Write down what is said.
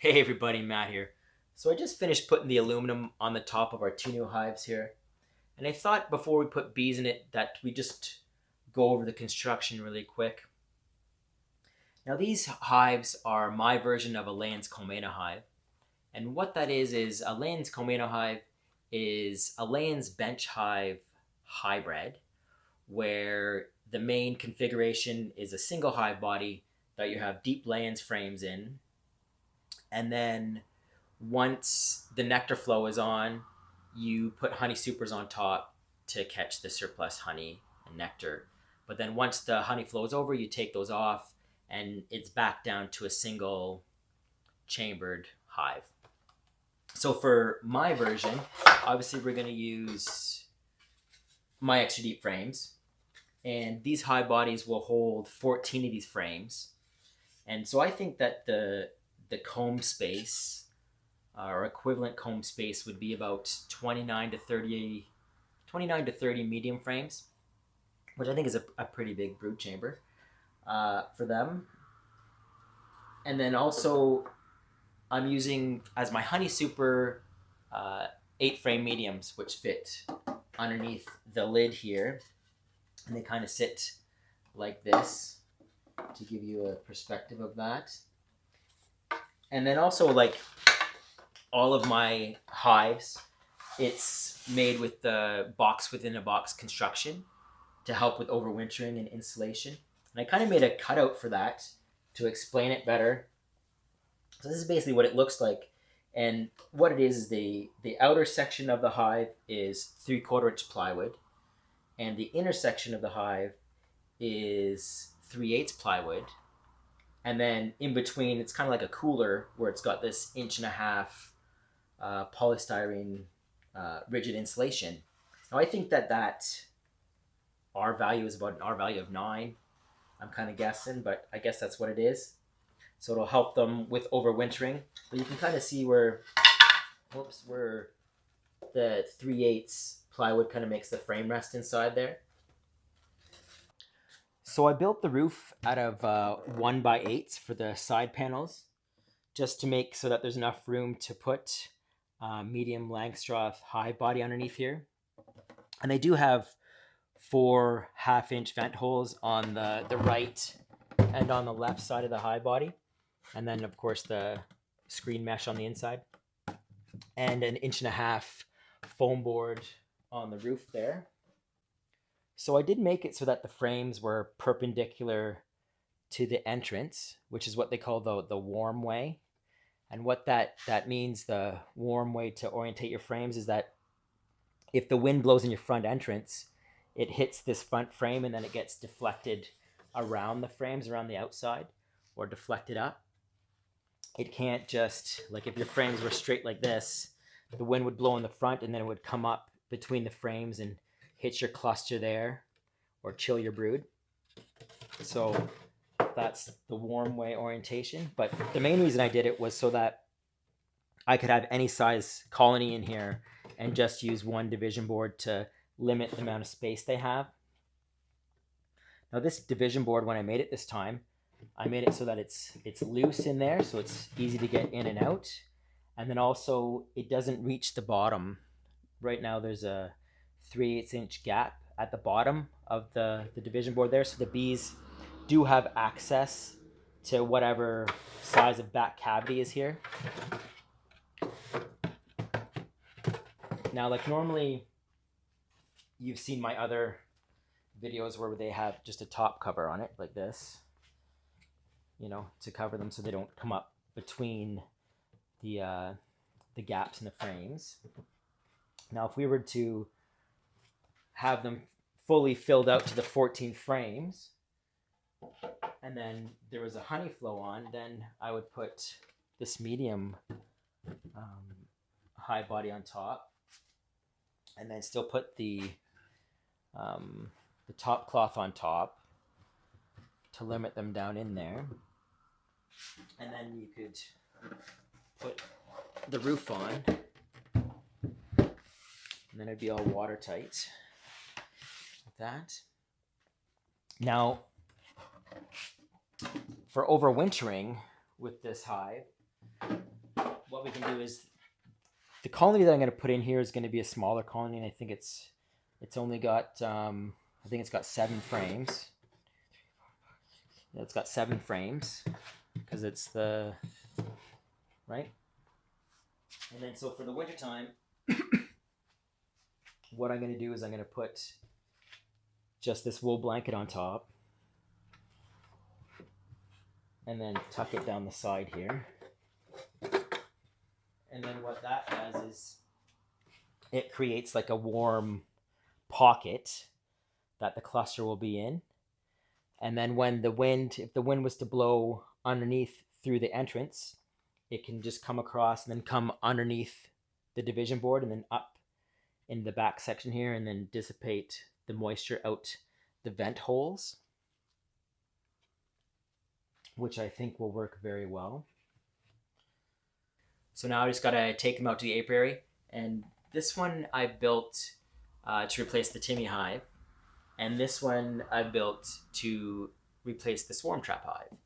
Hey everybody, Matt here. So I just finished putting the aluminum on the top of our two new hives here. And I thought before we put bees in it that we just go over the construction really quick. Now these hives are my version of a Lands Comena hive. And what that is a Lands Comena hive is a Lands bench hive hybrid where the main configuration is a single hive body that you have deep Lands frames in. And then once the nectar flow is on, you put honey supers on top to catch the surplus honey and nectar. But then once the honey flows over, you take those off and it's back down to a single chambered hive. So for my version, obviously we're going to use my extra deep frames. And these hive bodies will hold 14 of these frames. And so I think that the comb space or equivalent comb space would be about 29 to 30 medium frames, which I think is a pretty big brood chamber for them. And then also I'm using as my honey super 8 frame mediums, which fit underneath the lid here. And they kind of sit like this to give you a perspective of that. And then also like all of my hives, it's made with the box within a box construction to help with overwintering and insulation. And I kind of made a cutout for that to explain it better. So this is basically what it looks like. And what it is the outer section of the hive is 3/4 inch plywood. And the inner section of the hive is 3/8 plywood. And then in between, it's kind of like a cooler where it's got this 1.5 polystyrene rigid insulation. Now I think that R value is about an R value of 9. I'm kind of guessing, but I guess that's what it is. So it'll help them with overwintering. But you can kind of see where the 3/8 plywood kind of makes the frame rest inside there. So I built the roof out of 1x8s for the side panels, just to make so that there's enough room to put medium Langstroth hive body underneath here. And they do have 4 1/2 inch vent holes on the right and on the left side of the hive body. And then of course the screen mesh on the inside. And an 1.5 inch foam board on the roof there. So I did make it so that the frames were perpendicular to the entrance, which is what they call the warm way. And what that means, the warm way to orientate your frames, is that if the wind blows in your front entrance, it hits this front frame and then it gets deflected around the frames, around the outside, or deflected up. It can't just, like if your frames were straight like this, the wind would blow in the front and then it would come up between the frames and hit your cluster there or chill your brood. So that's the warm way orientation. But the main reason I did it was so that I could have any size colony in here and just use one division board to limit the amount of space they have. Now this division board, when I made it this time, I made it so that it's loose in there, so it's easy to get in and out. And then also it doesn't reach the bottom. Right now there's a 3/8 inch gap at the bottom of the division board there, so the bees do have access to whatever size of back cavity is here. Now, like normally you've seen my other videos where they have just a top cover on it like this, to cover them so they don't come up between the gaps in the frames. Now, if we were to have them fully filled out to the 14 frames, and then there was a honey flow on, then I would put this medium hive body on top, and then still put the top cloth on top to limit them down in there. And then you could put the roof on, and then it'd be all watertight like that. Now, for overwintering with this hive, what we can do is the colony that I'm going to put in here is going to be a smaller colony, and I think it's only got I think it's got 7 frames. It's got 7 frames because it's the right. And then so for the wintertime, what I'm going to do is I'm going to put just this wool blanket on top, and then tuck it down the side here. And then what that does is it creates like a warm pocket that the cluster will be in. And then when the wind, if the wind was to blow underneath through the entrance, it can just come across and then come underneath the division board and then up in the back section here and then dissipate the moisture out the vent holes, which I think will work very well. So now I just gotta take them out to the apiary, and this one I built to replace the Timmy hive, and this one I built to replace the swarm trap hive.